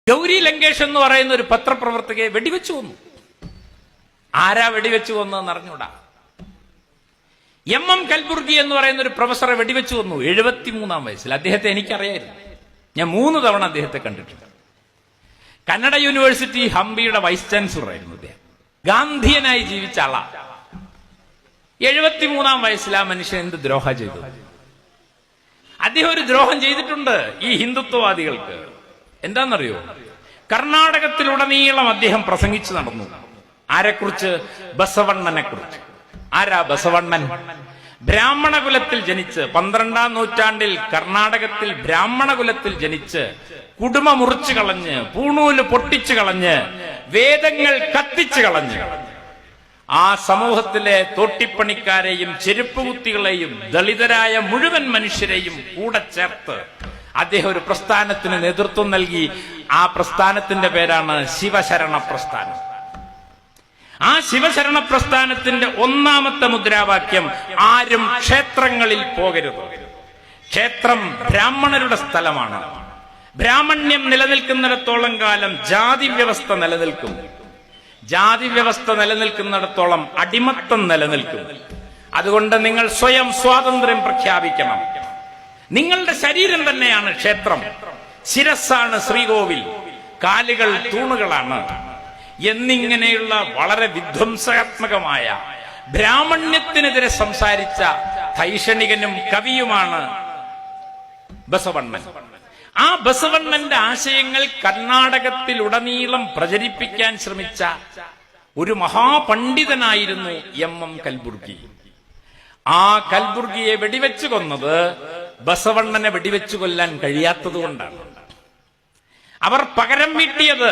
ഗൗരി ലങ്കേഷ് എന്ന് പറയുന്ന ഒരു പത്രപ്രവർത്തകയെ വെടിവെച്ചു കൊന്നു. ആരാ വെടിവെച്ചു കൊന്നതെന്ന് അറിഞ്ഞൂടാ. എം കൽബുർഗി എന്ന് പറയുന്ന ഒരു പ്രൊഫസറെ വെടിവെച്ചു കൊന്നു 73-ാം വയസ്സിൽ. അദ്ദേഹത്തെ എനിക്കറിയായിരുന്നു. ഞാൻ 3 തവണ അദ്ദേഹത്തെ കണ്ടിട്ടുണ്ട്. കന്നഡ യൂണിവേഴ്സിറ്റി ഹംപിയുടെ വൈസ് ചാൻസലർ ആയിരുന്നു അദ്ദേഹം. ഗാന്ധിയനായി ജീവിച്ച ആളാ. 73-ാം വയസ്സിൽ ആ മനുഷ്യൻ എന്ത് ദ്രോഹം ചെയ്തു? അദ്ദേഹം ഒരു ദ്രോഹം ചെയ്തിട്ടുണ്ട് ഈ ഹിന്ദുത്വവാദികൾക്ക്. എന്താണെന്നറിയോ? കർണാടകത്തിലുടനീളം അദ്ദേഹം പ്രസംഗിച്ചു നടന്നു. ആരെക്കുറിച്ച്? ബസവണ്ണനെ കുറിച്ച്. ആരാ ബസവണ്ണൻ? ബ്രാഹ്മണ കുലത്തിൽ ജനിച്ച് 12-ാം നൂറ്റാണ്ടിൽ കർണാടകത്തിൽ ബ്രാഹ്മണ കുലത്തിൽ ജനിച്ച് കുടുമ മുറിച്ചു കളഞ്ഞ് പൂണൂല് പൊട്ടിച്ചു കളഞ്ഞ് വേദങ്ങൾ കത്തിച്ചു കളഞ്ഞ് ആ സമൂഹത്തിലെ തോട്ടിപ്പണിക്കാരെയും ചെരുപ്പുകുത്തികളെയും ദളിതരായ മുഴുവൻ മനുഷ്യരെയും കൂടെ ചേർത്ത് അദ്ദേഹം ഒരു പ്രസ്ഥാനത്തിന് നേതൃത്വം നൽകി. ആ പ്രസ്ഥാനത്തിന്റെ പേരാണ് ശിവശരണ പ്രസ്ഥാനം. ആ ശിവശരണ പ്രസ്ഥാനത്തിന്റെ 1-ാമത്തെ മുദ്രാവാക്യം ആരും ക്ഷേത്രങ്ങളിൽ പോകരുത്. ക്ഷേത്രം ബ്രാഹ്മണരുടെ സ്ഥലമാണ്. ബ്രാഹ്മണ്യം നിലനിൽക്കുന്നിടത്തോളം കാലം ജാതി വ്യവസ്ഥ നിലനിൽക്കും. ജാതി വ്യവസ്ഥ നിലനിൽക്കുന്നിടത്തോളം അടിമത്തം നിലനിൽക്കും. അതുകൊണ്ട് നിങ്ങൾ സ്വയം സ്വാതന്ത്ര്യം പ്രഖ്യാപിക്കണം. നിങ്ങളുടെ ശരീരം തന്നെയാണ് ക്ഷേത്രം. ശിരസ്സാണ് ശ്രീകോവിൽ, കാലുകൾ തൂണുകളാണ് എന്നിങ്ങനെയുള്ള വളരെ വിധ്വംസാത്മകമായ ബ്രാഹ്മണ്യത്തിനെതിരെ സംസാരിച്ച ധൈഷണികനും കവിയുമാണ് ബസവണ്ണൻ. ആ ബസവണ്ണന്റെ ആശയങ്ങൾ കർണാടകത്തിലുടനീളം പ്രചരിപ്പിക്കാൻ ശ്രമിച്ച ഒരു മഹാപണ്ഡിതനായിരുന്നു എം കൽബുർഗി. ആ കൽബുർഗിയെ വെടിവെച്ചു കൊന്നത് ബസവണ്ണനെ വെടിവെച്ചു കൊല്ലാൻ കഴിയാത്തത് കൊണ്ടാണ്. അവർ പകരം വീട്ടിയത്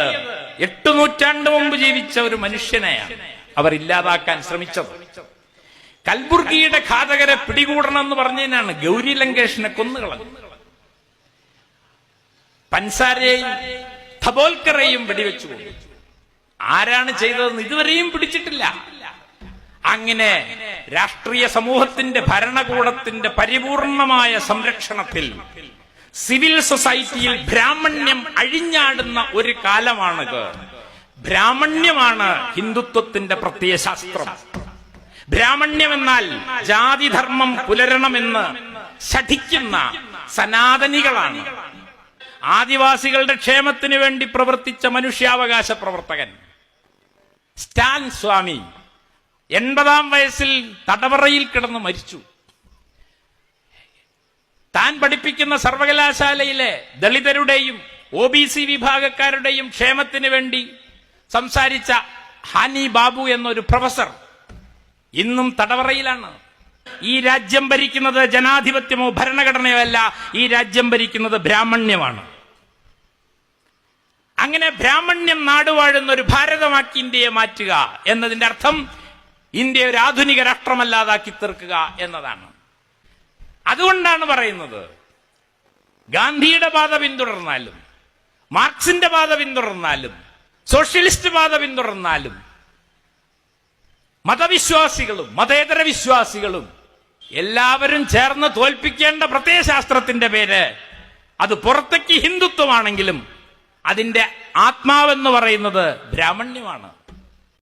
8 നൂറ്റാണ്ട് മുമ്പ് ജീവിച്ച ഒരു മനുഷ്യനെയാണ് അവർ ഇല്ലാതാക്കാൻ ശ്രമിച്ചത്. കൽബുർഗിയുടെ ഘാതകരെ പിടികൂടണം എന്ന് പറഞ്ഞതിനാണ് ഗൗരി ലങ്കേഷിനെ കൊന്നുകളഞ്ഞത്. പൻസാരെയും ധബോൽക്കറേയും വെടിവെച്ചു കൊന്നു. ആരാണ് ചെയ്തതെന്ന് ഇതുവരെയും പിടിച്ചിട്ടില്ല. അങ്ങനെ രാഷ്ട്രീയ സമൂഹത്തിന്റെ ഭരണകൂടത്തിന്റെ പരിപൂർണമായ സംരക്ഷണത്തിൽ സിവിൽ സൊസൈറ്റിയിൽ ബ്രാഹ്മണ്യം അഴിഞ്ഞാടുന്ന ഒരു കാലമാണിത്. ബ്രാഹ്മണ്യമാണ് ഹിന്ദുത്വത്തിന്റെ പ്രത്യയശാസ്ത്രം. ബ്രാഹ്മണ്യമെന്നാൽ ജാതിധർമ്മം പുലരണമെന്ന് ശഠിക്കുന്ന സനാതനികളാണ്. ആദിവാസികളുടെ ക്ഷേമത്തിന് വേണ്ടി പ്രവർത്തിച്ച മനുഷ്യാവകാശ പ്രവർത്തകൻ സ്റ്റാൻ സ്വാമി 80-ാം വയസ്സിൽ തടവറയിൽ കിടന്ന് മരിച്ചു. താൻ പഠിപ്പിക്കുന്ന സർവകലാശാലയിലെ ദളിതരുടെയും OBC വിഭാഗക്കാരുടെയും ക്ഷേമത്തിന് വേണ്ടി സംസാരിച്ച ഹാനി ബാബു എന്നൊരു പ്രൊഫസർ ഇന്നും തടവറയിലാണ്. ഈ രാജ്യം ഭരിക്കുന്നത് ജനാധിപത്യമോ ഭരണഘടനയോ അല്ല. ഈ രാജ്യം ഭരിക്കുന്നത് ബ്രാഹ്മണ്യമാണ്. അങ്ങനെ ബ്രാഹ്മണ്യം നാടുവാഴുന്ന ഒരു ഭാരതമാക്കി ഇന്ത്യയെ മാറ്റുക എന്നതിന്റെ അർത്ഥം ഇന്ത്യ ഒരു ആധുനിക രാഷ്ട്രമല്ലാതാക്കി തീർക്കുക എന്നതാണ്. അതുകൊണ്ടാണ് പറയുന്നത്, ഗാന്ധിയുടെ പാത പിന്തുടർന്നാലും മാർക്സിന്റെ പാത പിന്തുടർന്നാലും സോഷ്യലിസ്റ്റ് പാത പിന്തുടർന്നാലും മതവിശ്വാസികളും മതേതര വിശ്വാസികളും എല്ലാവരും ചേർന്ന് തോൽപ്പിക്കേണ്ട പ്രത്യയശാസ്ത്രത്തിന്റെ പേര് അത് പുറത്തേക്ക് ഹിന്ദുത്വമാണെങ്കിലും അതിന്റെ ആത്മാവെന്ന് പറയുന്നത് ബ്രാഹ്മണ്യമാണ്.